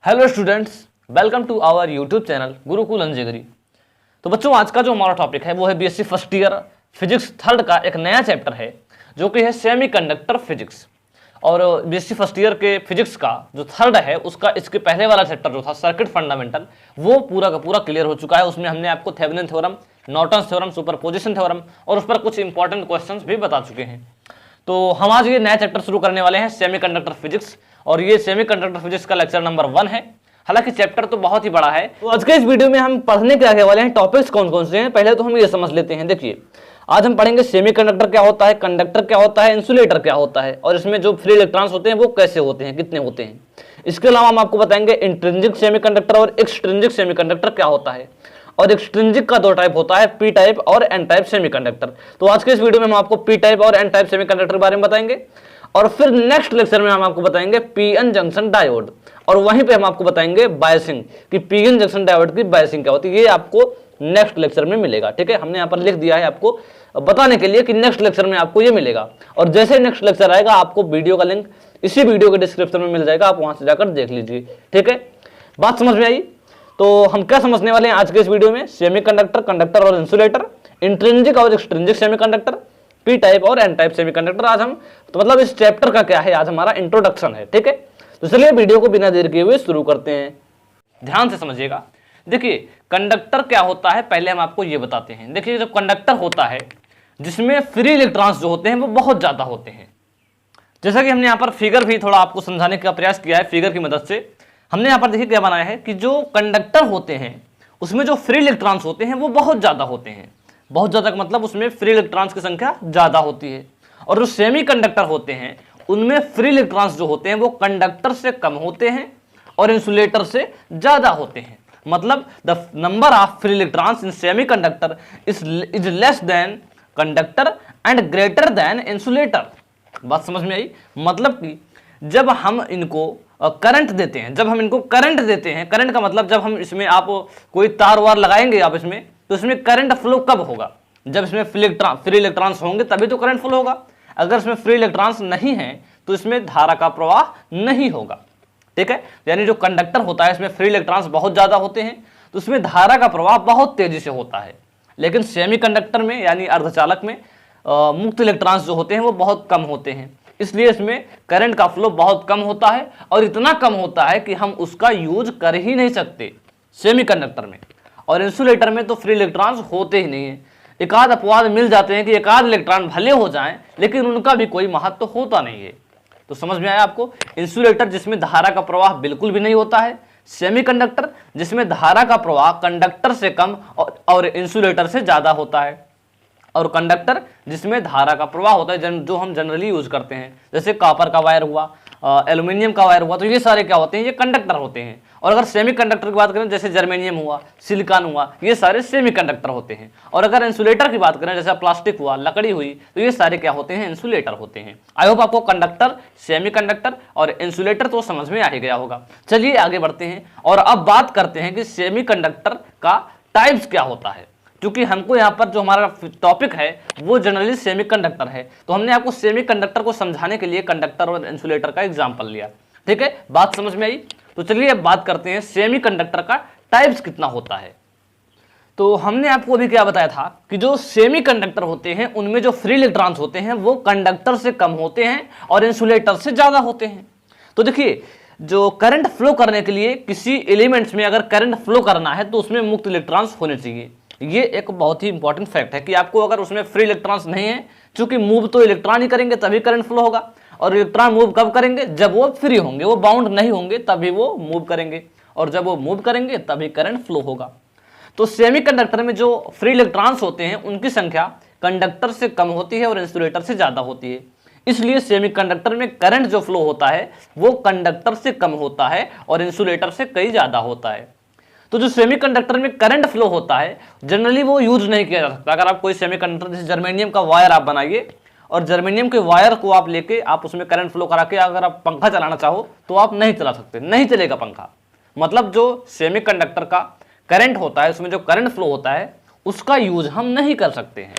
Hello students, welcome to our YouTube channel Gurukul Anjegari. तो बच्चों, आज का जो हमारा टॉपिक है वो है BSc first year physics third का एक नया चैप्टर है जो कि है सेमीकंडक्टर फिजिक्स। और बीएससी फर्स्ट ईयर के फिजिक्स का जो थर्ड है उसका इसके पहले वाला चैप्टर जो था सर्किट फंडामेंटल, वो पूरा का पूरा क्लियर हो चुका है। उसमें हमने आपको Thevenin theorem, Norton theorem, superposition theorem और उस पर कुछ इंपॉर्टेंट क्वेश्चंस भी बता चुके हैं। तो हम आज ये नया चैप्टर शुरू करने वाले हैं सेमीकंडक्टर फिजिक्स, और ये सेमीकंडक्टर फिजिक्स का लेक्चर नंबर 1 है। हालांकि चैप्टर तो बहुत ही बड़ा है। तो आज के इस वीडियो में हम पढ़ने के आगे वाले हैं टॉपिक्स कौन कौन से हैं, पहले तो हम ये समझ लेते हैं। देखिए, आज हम पढ़ेंगे सेमीकंडक्टर क्या होता है, कंडक्टर क्या होता है, इंसुलेटर क्या होता है, और इसमें जो फ्री इलेक्ट्रॉन्स होते हैं वो कैसे होते हैं, कितने होते हैं। इसके अलावा हम आपको बताएंगे इंट्रिंसिक सेमीकंडक्टर और एक्सट्रिंसिक सेमीकंडक्टर क्या होता है। और एक्सट्रिंसिक का दो टाइप होता है, पी टाइप और एन टाइप सेमीकंडक्टर। तो आज के इस वीडियो में हम आपको पी टाइप और एन टाइप सेमीकंडक्टर के बारे में बताएंगे, और फिर नेक्स्ट लेक्चर में हम आपको बताएंगे पीएन जंक्शन डायोड, और वहीं पे हम आपको बताएंगे बायसिंग कि पीएन जंक्शन डायोड की बायसिंग क्या होती है। ये आपको नेक्स्ट लेक्चर में मिलेगा। ठीक है, हमने यहाँ पर लिख दिया है आपको बताने के लिए कि नेक्स्ट लेक्चर में आपको ये मिलेगा। और जैसे नेक्स्ट लेक्चर आएगा आपको वीडियो का लिंक इसी वीडियो के डिस्क्रिप्शन में मिल जाएगा, आप वहां से जाकर देख लीजिए। ठीक है, बात समझ में आई? तो हम क्या समझने वाले हैं आज के इस वीडियो में, सेमीकंडक्टर, कंडक्टर और इंसुलेटर, इंट्रिंसिक और एक्सट्रिंसिक सेमीकंडक्टर, पी टाइप और एन टाइप सेमीकंडक्टर। आज हम तो मतलब इस चैप्टर का क्या है, आज हमारा इंट्रोडक्शन है। ठीक है, तो चलिए वीडियो को बिना देर किए हुए शुरू करते हैं। ध्यान से समझिएगा। देखिए, कंडक्टर क्या होता है पहले हम आपको ये बताते हैं। देखिए, जब कंडक्टर होता है जिसमें फ्री इलेक्ट्रॉन्स जो होते हैं वो बहुत ज्यादा होते हैं। जैसा कि हमने यहाँ पर फिगर भी थोड़ा आपको समझाने का प्रयास किया है, फिगर की मदद से हमने यहाँ पर देखिए क्या बनाया है कि जो कंडक्टर होते हैं उसमें जो फ्री इलेक्ट्रॉन्स होते हैं वो बहुत ज्यादा होते हैं। बहुत ज्यादा मतलब उसमें फ्री इलेक्ट्रॉन्स की संख्या ज्यादा होती है। और जो सेमी कंडक्टर होते हैं उनमें फ्री इलेक्ट्रॉन्स जो होते हैं वो कंडक्टर से कम होते हैं और इंसुलेटर से ज्यादा होते हैं। मतलब the number of free electrons in semi conductor is less than conductor and greater than insulator. बात समझ में आई? मतलब कि जब हम इनको करंट देते हैं, जब हम इनको करंट देते हैं, करंट का मतलब जब हम इसमें आप कोई तार वार लगाएंगे आप इसमें, तो इसमें करंट फ्लो कब होगा? जब इसमें फ्री इलेक्ट्रॉन्स होंगे तभी तो करंट फ्लो होगा। अगर इसमें फ्री इलेक्ट्रॉन्स नहीं है तो इसमें धारा का प्रवाह नहीं होगा। ठीक है, यानी जो कंडक्टर होता है इसमें फ्री इलेक्ट्रॉन्स बहुत ज्यादा होते हैं तो उसमें धारा का प्रवाह बहुत तेजी से होता है। लेकिन सेमीकंडक्टर में यानी अर्धचालक में मुक्त इलेक्ट्रॉन्स जो होते हैं वो बहुत कम होते हैं, इसलिए इसमें करंट का फ्लो बहुत कम होता है, और इतना कम होता है कि हम उसका यूज कर ही नहीं सकते सेमीकंडक्टर में। और इंसुलेटर में तो फ्री इलेक्ट्रॉन्स होते ही नहीं है। एक आध अपवाद मिल जाते हैं कि एक आध इलेक्ट्रॉन भले हो जाएं लेकिन उनका भी कोई महत्व होता नहीं है। तो समझ में आया आपको? इंसुलेटर जिसमें धारा का प्रवाह बिल्कुल भी नहीं होता है, सेमीकंडक्टर जिसमें धारा का प्रवाह कंडक्टर से कम और इंसुलेटर से ज्यादा होता है, और कंडक्टर जिसमें धारा का प्रवाह होता है जो हम जनरली यूज करते हैं, जैसे कॉपर का वायर हुआ, एल्यूमिनियम का वायर हुआ, तो ये सारे क्या होते हैं? ये कंडक्टर होते हैं। और अगर सेमीकंडक्टर की बात करें जैसे जर्मेनियम हुआ, सिलिकॉन हुआ, ये सारे सेमीकंडक्टर होते हैं। और अगर इंसुलेटर की बात करें जैसे प्लास्टिक हुआ, लकड़ी हुई, तो ये सारे क्या होते हैं? इंसुलेटर होते हैं। आई होप आपको कंडक्टर, सेमीकंडक्टर और इंसुलेटर तो समझ में आ ही गया होगा। चलिए आगे बढ़ते हैं और अब बात करते हैं कि सेमीकंडक्टर का टाइप्स क्या होता है। क्योंकि हमको यहाँ पर जो हमारा टॉपिक है वो जनरली सेमीकंडक्टर है, तो हमने आपको सेमीकंडक्टर को समझाने के लिए कंडक्टर और इंसुलेटर का एग्जांपल लिया। ठीक है, बात समझ में आई? तो चलिए अब बात करते हैं सेमीकंडक्टर का टाइप्स कितना होता है। तो हमने आपको अभी क्या बताया था कि जो सेमीकंडक्टर होते हैं उनमें जो फ्री इलेक्ट्रॉन्स होते हैं वो कंडक्टर से कम होते हैं और इंसुलेटर से ज्यादा होते हैं। तो देखिए, जो करंट फ्लो करने के लिए किसी एलिमेंट्स में अगर करंट फ्लो करना है तो उसमें मुक्त इलेक्ट्रॉन्स होने चाहिए। ये एक बहुत ही इंपॉर्टेंट फैक्ट है कि आपको अगर उसमें फ्री इलेक्ट्रॉन्स नहीं है, क्योंकि मूव तो इलेक्ट्रॉन ही करेंगे तभी करंट फ्लो होगा, और इलेक्ट्रॉन मूव कब करेंगे? जब वो फ्री होंगे, वो बाउंड नहीं होंगे तभी वो मूव करेंगे, और जब वो मूव करेंगे तभी करंट फ्लो होगा। तो सेमीकंडक्टर में जो फ्री इलेक्ट्रॉन्स होते हैं उनकी संख्या कंडक्टर से कम होती है और इंसुलेटर से ज्यादा होती है। इसलिए सेमीकंडक्टर में करंट जो फ्लो होता है वो कंडक्टर से कम होता है और इंसुलेटर से कई ज्यादा होता है। तो जो सेमीकंडक्टर में करंट फ्लो होता है जनरली वो यूज नहीं किया जा सकता। अगर आप कोई सेमीकंडक्टर जैसे जर्मेनियम का वायर आप बनाइए और जर्मेनियम के वायर को आप लेके आप उसमें करंट फ्लो करा के अगर आप पंखा चलाना चाहो तो आप नहीं चला सकते, नहीं चलेगा पंखा। मतलब जो सेमीकंडक्टर का करंट होता है, उसमें जो करंट फ्लो होता है उसका यूज हम नहीं कर सकते हैं।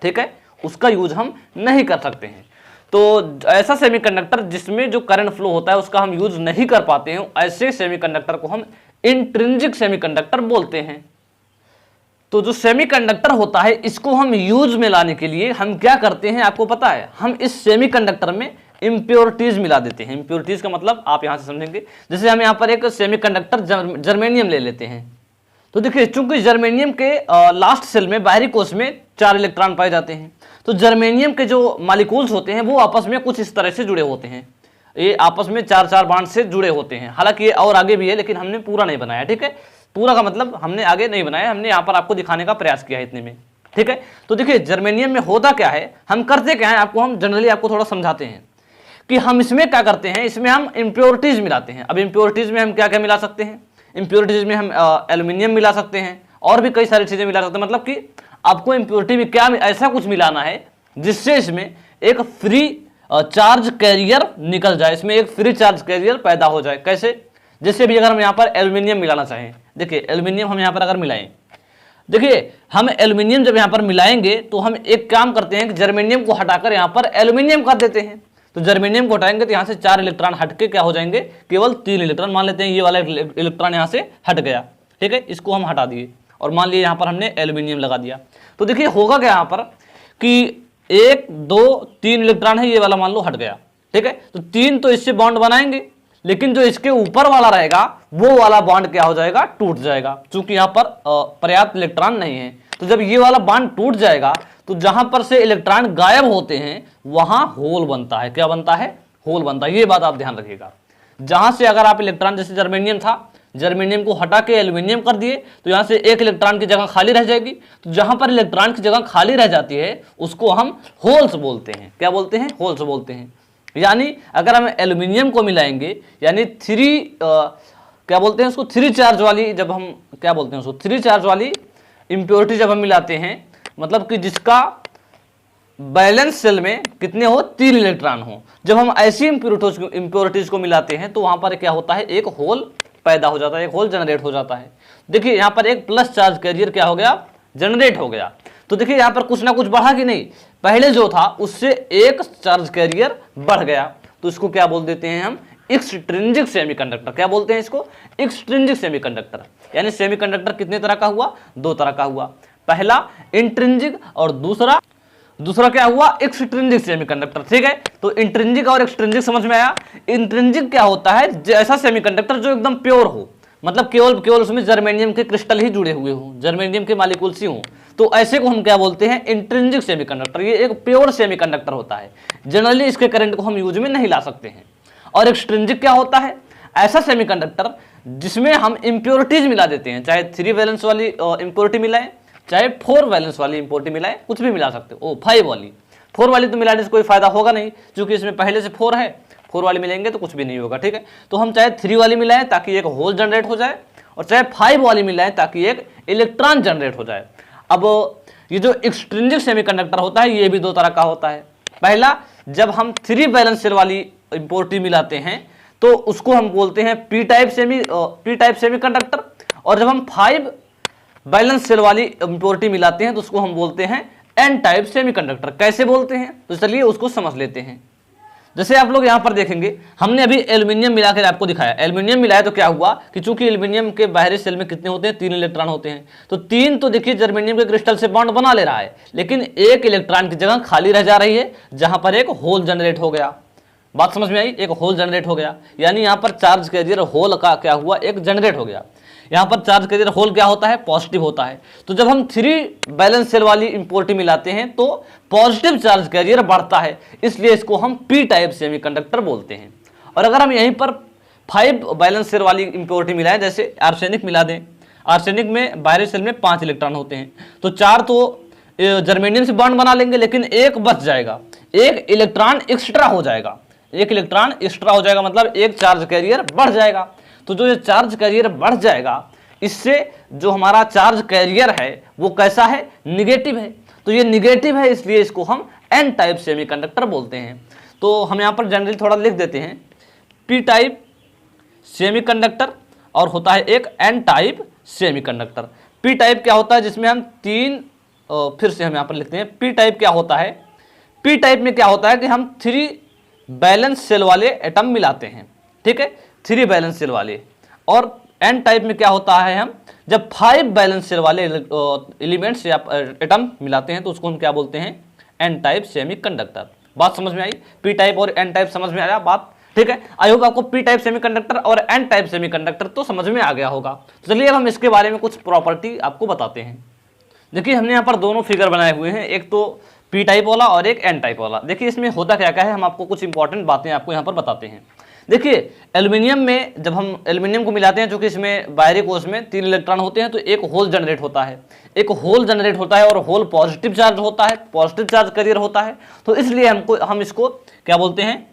ठीक है, उसका यूज हम नहीं कर सकते हैं। तो ऐसा सेमीकंडक्टर जिसमें जो करंट फ्लो होता है उसका हम यूज नहीं कर पाते हैं, ऐसे सेमीकंडक्टर को हम इंट्रिंसिक सेमीकंडक्टर बोलते हैं। तो जो सेमीकंडक्टर होता है इसको हम यूज में लाने के लिए हम क्या करते हैं आपको पता है, हम इस सेमीकंडक्टर में इंप्योरिटीज मिला देते हैं। इंप्योरिटीज का मतलब आप यहां से समझेंगे, जैसे हम यहां पर एक सेमीकंडक्टर जर्मेनियम ले लेते हैं। तो देखिए चूंकि जर्मेनियम के लास्ट सेल में बाहरी कोश में 4 इलेक्ट्रॉन पाए जाते हैं, तो जर्मेनियम के जो मॉलिक्यूल्स होते हैं वो आपस में कुछ इस तरह से जुड़े होते हैं, ये आपस में 4-4 बॉन्ड से जुड़े होते हैं। हालांकि ये और आगे भी है लेकिन हमने पूरा नहीं बनाया, ठीक है। पूरा का मतलब हमने आगे नहीं बनाया, हमने यहाँ पर आपको दिखाने का प्रयास किया है इतने में, ठीक है। तो देखिए जर्मेनियम में होता क्या है, हम करते क्या है, आपको हम जनरली आपको थोड़ा समझाते हैं कि हम इसमें क्या करते हैं, इसमें हम इंप्योरिटीज मिलाते हैं। अब इंप्योरिटीज में हम क्या क्या मिला सकते हैं, इंप्योरिटीज में हम एल्यूमिनियम मिला सकते हैं और भी कई सारी चीजें मिला सकते हैं। मतलब कि आपको इंप्योरिटी में क्या ऐसा कुछ मिलाना है जिससे इसमें एक फ्री चार्ज कैरियर निकल जाए, इसमें एक फ्री चार्ज कैरियर पैदा हो जाए। कैसे, जैसे भी अगर हम यहाँ पर एल्यूमिनियम मिलाना चाहें, देखिए एल्यूमिनियम हम यहाँ पर अगर मिलाएं, देखिए हम एल्यूमिनियम जब यहाँ पर मिलाएंगे तो हम एक काम करते हैं कि जर्मेनियम को हटाकर यहाँ पर एल्यूमिनियम कर देते हैं। तो जर्मेनियम को हटाएंगे तो यहाँ से 4 इलेक्ट्रॉन हटके क्या हो जाएंगे, केवल 3 इलेक्ट्रॉन। मान लेते हैं ये वाला इलेक्ट्रॉन यहाँ से हट गया, ठीक है, इसको हम हटा दिए और मान लिया यहाँ पर हमने एल्यूमिनियम लगा दिया। तो देखिए होगा क्या यहाँ पर कि 1 2 3 इलेक्ट्रॉन है, ये वाला मान लो हट गया, ठीक है। तो 3 तो इससे बॉन्ड बनाएंगे, लेकिन जो इसके ऊपर वाला रहेगा वो वाला बॉन्ड क्या हो जाएगा, टूट जाएगा, क्योंकि यहाँ पर पर्याप्त इलेक्ट्रॉन नहीं है। तो जब ये वाला बॉन्ड टूट जाएगा तो जहां पर से इलेक्ट्रॉन गायब होते हैं वहां होल बनता है। क्या बनता है, होल बनता है। ये बात आप ध्यान रखिएगा। जहां से अगर आप इलेक्ट्रॉन, जैसे जर्मेनियम था, जर्मेनियम को हटा के एल्यूमिनियम कर दिए तो यहां से 1 इलेक्ट्रॉन की जगह खाली रह जाएगी। तो जहां पर इलेक्ट्रॉन की जगह खाली रह जाती है उसको हम होल्स बोलते हैं। क्या बोलते हैं, होल्स बोलते हैं। यानी अगर हम एल्यूमिनियम को मिलाएंगे, यानी क्या बोलते हैं उसको, 3 चार्ज वाली, जब हम क्या बोलते हैं उसको, 3 चार्ज वाली इंप्योरिटी जब हम मिलाते हैं, मतलब कि जिसका बैलेंस सेल में कितने हो, 3 इलेक्ट्रॉन हो, जब हम ऐसी इंप्योरिटीज को मिलाते हैं तो वहां पर क्या होता है, एक होल पैदा हो जाता है, एक होल जनरेट हो जाता है। देखिए यहाँ पर एक प्लस चार्ज कैरियर क्या हो गया, जनरेट हो गया। तो देखिए यहाँ पर कुछ ना कुछ बढ़ा कि नहीं, पहले जो था उससे एक चार्ज कैरियर बढ़ गया, तो इसको क्या बोल देते हैं हम, एक्सट्रिंसिक सेमीकंडक्टर। क्या बोलते हैं इसको, एक्सट्रिंसिक सेमीकंडक्टर। यानी सेमीकंडक्टर कितने तरह का हुआ, 2 तरह का हुआ। पहला इंट्रिंसिक और दूसरा क्या हुआ, एक्सट्रिंसिक सेमीकंडक्टर, ठीक है। तो इंट्रिंसिक और एक्सट्रिंसिक समझ में आया। इंट्रिंसिक क्या होता है, ऐसा सेमीकंडक्टर जो एकदम प्योर हो, मतलब केवल उसमें जर्मेनियम के क्रिस्टल ही जुड़े हुए हो, जर्मेनियम के मॉलिक्यूल्स ही हो, तो ऐसे को हम क्या बोलते हैं, इंट्रिंसिक सेमीकंडक्टर। ये एक प्योर सेमीकंडक्टर होता है, जनरली इसके करंट को हम यूज में नहीं ला सकते हैं। और एक्सट्रिंसिक क्या होता है, ऐसा सेमीकंडक्टर जिसमें हम इंप्योरिटीज मिला देते हैं, चाहे 3 वैलेंस वाली इंप्योरिटी मिलाएं, चाहे 4 वैलेंस वाली इंप्योरिटी मिलाएं, कुछ भी मिला सकते हो। 5 वाली, 4 वाली तो मिलाने से कोई फायदा होगा नहीं, क्योंकि इसमें पहले से 4 है, 4 वाली मिलेंगे तो कुछ भी नहीं होगा, ठीक है। तो हम चाहे 3 वाली मिलाएं ताकि एक होल जनरेट हो जाए, और चाहे 5 वाली मिलाएं ताकि एक इलेक्ट्रॉन जनरेट हो जाए। अब ये जो एक्सट्रिंसिक सेमीकंडक्टर होता है ये भी 2 तरह का होता है। पहला, जब हम 3 वैलेंस शेल वाली इंप्योरिटी मिलाते हैं तो उसको हम बोलते हैं पी टाइप सेमीकंडक्टर, और जब हम 5 बैलेंस सेल वाली इंप्योरिटी मिलाते हैं तो उसको हम बोलते हैं एन टाइप सेमीकंडक्टर। कैसे बोलते हैं, तो चलिए उसको समझ लेते हैं। जैसे आप लोग यहां पर देखेंगे, हमने अभी एल्यूमिनियम मिलाकर आपको दिखाया, एल्यूमिनियम मिलाया तो क्या हुआ कि चूंकि एल्यूमिनियम के बाहरी सेल में कितने होते हैं, 3 इलेक्ट्रॉन होते हैं, तो 3 तो देखिए जर्मेनियम के क्रिस्टल से बॉन्ड बना ले रहा है, लेकिन 1 इलेक्ट्रॉन की जगह खाली रह जा रही है, जहां पर एक होल जनरेट हो गया। बात समझ में आई, एक होल जनरेट हो गया, यानी यहाँ पर चार्ज कैरियर होल का क्या हुआ, एक जनरेट हो गया। यहाँ पर चार्ज कैरियर होल क्या होता है, पॉजिटिव होता है। तो जब हम 3 बैलेंस सेल वाली इंप्योरिटी मिलाते हैं तो पॉजिटिव चार्ज कैरियर बढ़ता है, इसलिए इसको हम पी टाइप सेमीकंडक्टर बोलते हैं। और अगर हम यहीं पर 5 बैलेंस सेल वाली इंप्योरिटी मिलाएं, जैसे आर्सेनिक मिला दें, आर्सेनिक में बाहरी सेल में 5 इलेक्ट्रॉन होते हैं, तो 4 तो जर्मेनियम से बॉन्ड बना लेंगे, लेकिन 1 बच जाएगा, 1 इलेक्ट्रॉन एक्स्ट्रा हो जाएगा, 1 इलेक्ट्रॉन एक्स्ट्रा हो जाएगा, मतलब 1 चार्ज कैरियर बढ़ जाएगा। तो जो ये चार्ज कैरियर बढ़ जाएगा, इससे जो हमारा चार्ज कैरियर है वो कैसा है, निगेटिव है। तो ये निगेटिव है, इसलिए इसको हम एन टाइप सेमीकंडक्टर बोलते हैं। तो हम यहाँ पर जनरली थोड़ा लिख देते हैं, पी टाइप सेमीकंडक्टर और होता है एक N type semiconductor. P type क्या होता है, जिसमें हम 3 फिर से हम यहाँ पर लिखते हैं, पी टाइप क्या होता है, पी टाइप में क्या होता है कि हम 3 बैलेंस शेल वाले एटम मिलाते हैं, ठीक है, 3 बैलेंस शेल वाले। और एन टाइप में क्या होता है, हम जब 5 बैलेंस शेल वाले एलिमेंट्स या एटम मिलाते हैं तो उसको हम क्या बोलते हैं, एन टाइप सेमीकंडक्टर। बात समझ में आई? पी टाइप और एन टाइप समझ में आया बात, ठीक है। आई होप आपको पी टाइप सेमीकंडक्टर और एन टाइप सेमीकंडक्टर तो समझ में आ गया होगा। तो चलिए अब हम इसके बारे में कुछ प्रॉपर्टी आपको बताते हैं। देखिए हमने यहाँ पर दोनों फिगर बनाए हुए हैं, एक तो पी टाइप वाला और एक एन टाइप वाला। देखिए इसमें होता क्या क्या है, हम आपको कुछ इंपॉर्टेंट बातें आपको यहाँ पर बताते हैं। देखिए एल्यूमिनियम में जब हम एल्यूमिनियम को मिलाते हैं, जो कि इसमें बाहरी कोश में 3 इलेक्ट्रॉन होते हैं, तो एक होल जनरेट होता है, एक होल जनरेट होता है और होल पॉजिटिव चार्ज होता है, पॉजिटिव चार्ज कैरियर होता है। तो इसलिए हम इसको क्या बोलते हैं,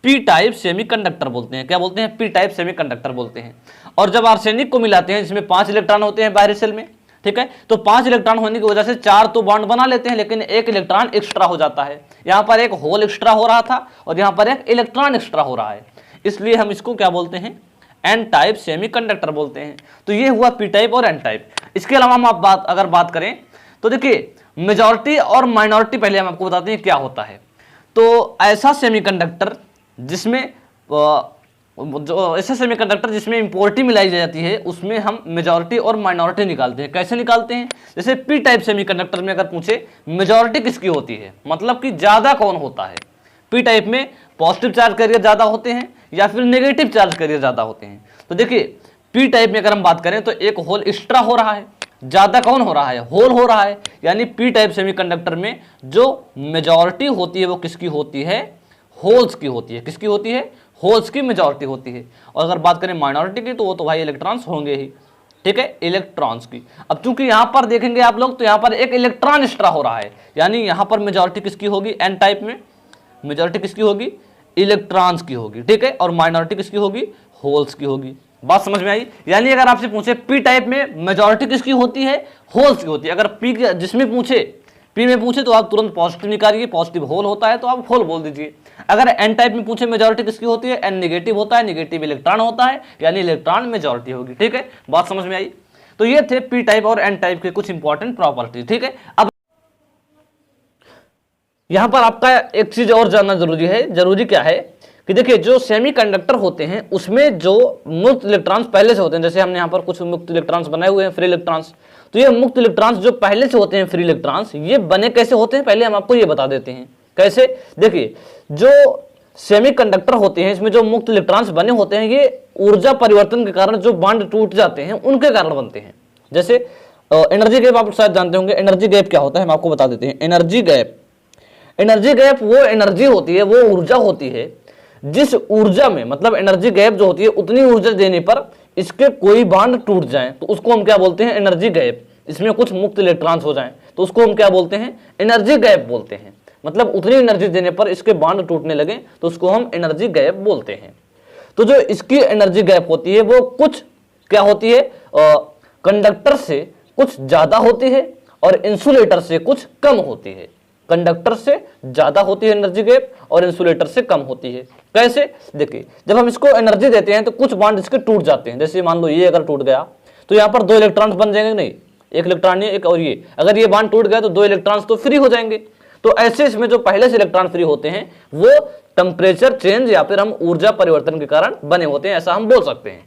पी टाइप सेमीकंडक्टर बोलते हैं। क्या बोलते हैं? पी टाइप सेमीकंडक्टर बोलते हैं। और जब आर्सेनिक को मिलाते हैं, जिसमें 5 इलेक्ट्रॉन होते हैं बाहरी शेल में, ठीक है, तो 5 इलेक्ट्रॉन होने की वजह से 4 तो बॉन्ड बना लेते हैं, लेकिन एक इलेक्ट्रॉन एक्स्ट्रा हो जाता है। यहाँ पर एक होल एक्स्ट्रा हो रहा था और यहाँ पर एक इलेक्ट्रॉन एक्स्ट्रा हो रहा है, इसलिए हम इसको क्या बोलते हैं, एन टाइप सेमीकंडक्टर बोलते हैं। तो ये हुआ पी टाइप और एन टाइप। इसके अलावा हम अगर बात करें तो देखिए मेजॉरिटी और माइनॉरिटी पहले हम आपको बताते हैं क्या होता है। तो ऐसा सेमीकंडक्टर जिसमें जिसमें इंप्योरिटी मिलाई जाती है, उसमें हम मेजॉरिटी और माइनॉरिटी निकालते हैं। कैसे निकालते हैं? जैसे पी टाइप सेमीकंडक्टर में अगर पूछे मेजॉरिटी किसकी होती है, मतलब कि ज्यादा कौन होता है, पी टाइप में पॉजिटिव चार्ज कैरियर ज्यादा होते हैं या फिर नेगेटिव चार्ज कैरियर ज्यादा होते हैं। तो देखिए पी टाइप में अगर हम बात करें तो एक होल एक्स्ट्रा हो रहा है, ज्यादा कौन हो रहा है, होल हो रहा है। यानी पी टाइप सेमीकंडक्टर में जो मेजॉरिटी होती है वो किसकी होती है, होल्स की होती है। किसकी होती है? होल्स की मेजॉरिटी होती है। और अगर बात करें माइनॉरिटी की तो वो तो भाई इलेक्ट्रॉन्स होंगे ही, ठीक है, इलेक्ट्रॉन्स की। अब चूंकि यहां पर देखेंगे आप लोग तो यहां पर एक इलेक्ट्रॉन एक्स्ट्रा हो रहा है, यानी यहां पर मेजॉरिटी किसकी होगी, एन टाइप में मेजॉरिटी किसकी होगी, इलेक्ट्रॉन्स की होगी, ठीक है, और माइनॉरिटी किसकी होगी, होल्स की होगी। बात समझ में आई? यानी अगर आपसे पूछे पी टाइप में मेजॉरिटी किसकी होती है, होल्स की होती है। अगर पी जिसमें पूछे, पी में पूछे तो आप तुरंत पॉजिटिव निकालिए, पॉजिटिव होल होता है तो आप होल बोल दीजिए। अगर एन टाइप में पूछे मेजॉरिटी किसकी होती है, एन नेगेटिव होता है, नेगेटिव इलेक्ट्रॉन होता है, यानी इलेक्ट्रॉन मेजॉरिटी होगी, ठीक है। बात समझ में आई? तो ये थे पी टाइप और एन टाइप के कुछ इंपॉर्टेंट प्रॉपर्टी, ठीक है। अब यहां पर आपका एक चीज और जानना जरूरी है। जरूरी क्या है कि देखिए जो सेमीकंडक्टर होते हैं उसमें जो मुक्त इलेक्ट्रॉन्स पहले से होते हैं, जैसे हमने यहाँ पर कुछ मुक्त इलेक्ट्रॉन्स बनाए हुए हैं, फ्री इलेक्ट्रॉन्स। तो ये मुक्त इलेक्ट्रॉन्स जो पहले से होते हैं, फ्री इलेक्ट्रॉन्स, ये बने कैसे होते हैं पहले हम आपको ये बता देते हैं। कैसे? देखिए जो सेमीकंडक्टर होते हैं इसमें जो मुक्त इलेक्ट्रॉन्स बने होते हैं, ये ऊर्जा परिवर्तन के कारण जो बॉन्ड टूट जाते हैं उनके कारण बनते हैं। जैसे एनर्जी गैप आप शायद जानते होंगे। एनर्जी गैप क्या होता है हम आपको बता देते हैं। एनर्जी गैप वो एनर्जी होती है, वो ऊर्जा होती है जिस ऊर्जा में, मतलब एनर्जी गैप जो होती है उतनी ऊर्जा देने पर इसके कोई बांड टूट जाए तो उसको हम क्या बोलते हैं, एनर्जी गैप। इसमें कुछ मुक्त इलेक्ट्रॉन्स हो जाएं तो उसको हम क्या बोलते हैं, एनर्जी गैप बोलते हैं। मतलब उतनी एनर्जी देने पर इसके बांड टूटने लगे तो उसको हम एनर्जी गैप बोलते हैं। तो जो इसकी एनर्जी गैप होती है वो कुछ क्या होती है, कंडक्टर से कुछ ज्यादा होती है और इंसुलेटर से कुछ कम होती है। कंडक्टर से ज्यादा होती है एनर्जी गैप और इंसुलेटर से कम होती है। कैसे? देखिए जब हम इसको एनर्जी देते हैं तो कुछ बॉन्ड इसके टूट जाते हैं। जैसे मान लो ये अगर टूट गया तो यहाँ पर 2 इलेक्ट्रॉन्स बन जाएंगे, नहीं एक इलेक्ट्रॉन एक और ये, अगर ये बॉन्ड टूट गया तो 2 इलेक्ट्रॉन्स तो फ्री हो जाएंगे। तो ऐसे इसमें जो पहले से इलेक्ट्रॉन फ्री होते हैं वो टेम्परेचर चेंज या फिर हम ऊर्जा परिवर्तन के कारण बने होते हैं, ऐसा हम बोल सकते हैं।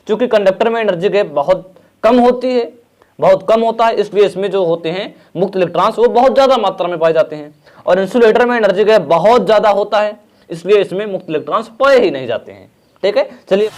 क्योंकि कंडक्टर में एनर्जी गैप बहुत कम होती है, बहुत कम होता है, इसलिए इसमें जो होते हैं मुक्त इलेक्ट्रॉन्स वो बहुत ज्यादा मात्रा में पाए जाते हैं। और इंसुलेटर में एनर्जी गैप बहुत ज्यादा होता है, इसलिए इसमें मुक्त इलेक्ट्रॉन्स पाए ही नहीं जाते हैं। ठीक है, चलिए